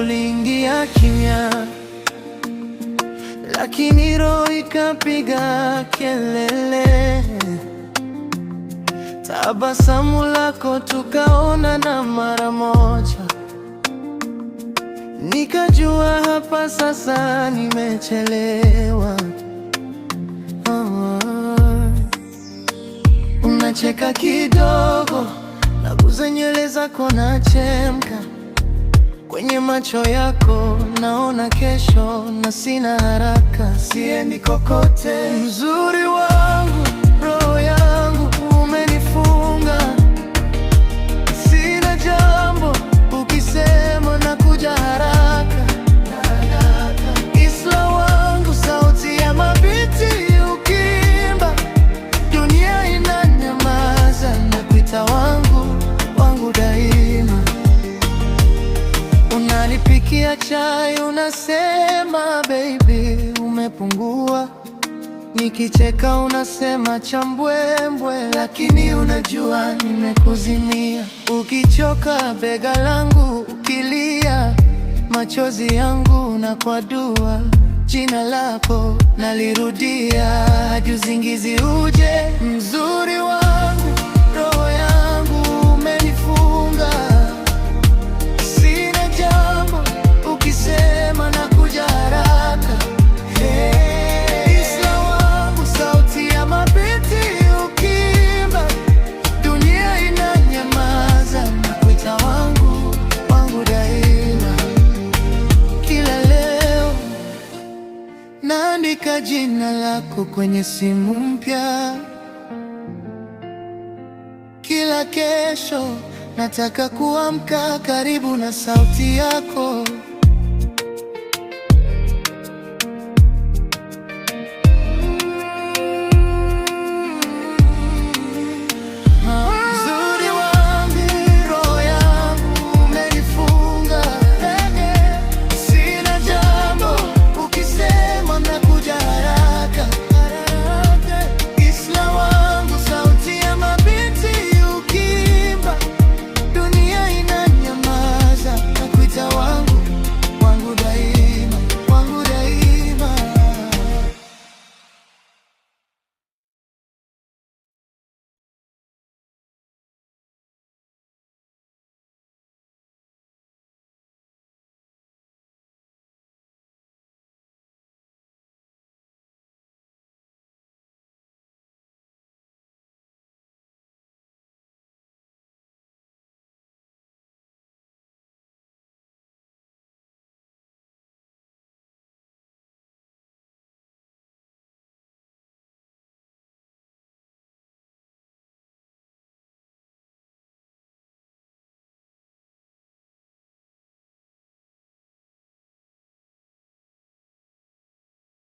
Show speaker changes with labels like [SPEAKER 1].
[SPEAKER 1] uliingia kimya, lakini roho ikapiga kelele. Tabasamu lako tukaonana mara moja, nikajua hapa sasa nimechelewa. Unacheka kidogo, naguza nywele zako nachemka. Kwenye macho yako naona kesho, na sina haraka, siendi kokote. Mzuri wangu, roho yangu umenifunga, sina jambo, ukisema nakuja haraka. Isla wangu, sauti ya mabiti ukiimba, dunia inanyamaza, nakuita wangu, wangu daima. Unanipikia chai unasema baby umepungua, nikicheka unasema chambwembwe, lakini unajua nimekuzimia. Ukichoka bega langu ukilia, machozi yangu na kwa dua, jina lako nalirudia hadi usingizi uje. Mzuri wangu, roho yangu umenifunga, sina jambo, ukisema nakuja haraka. Isla wangu, sauti ya mabiti ukiimba, dunia inanyamaza, nakuita wangu, wangu daima. Kila leo naandika jina lako kwenye simu mpya, kila kesho nataka kuamka karibu na sauti yako.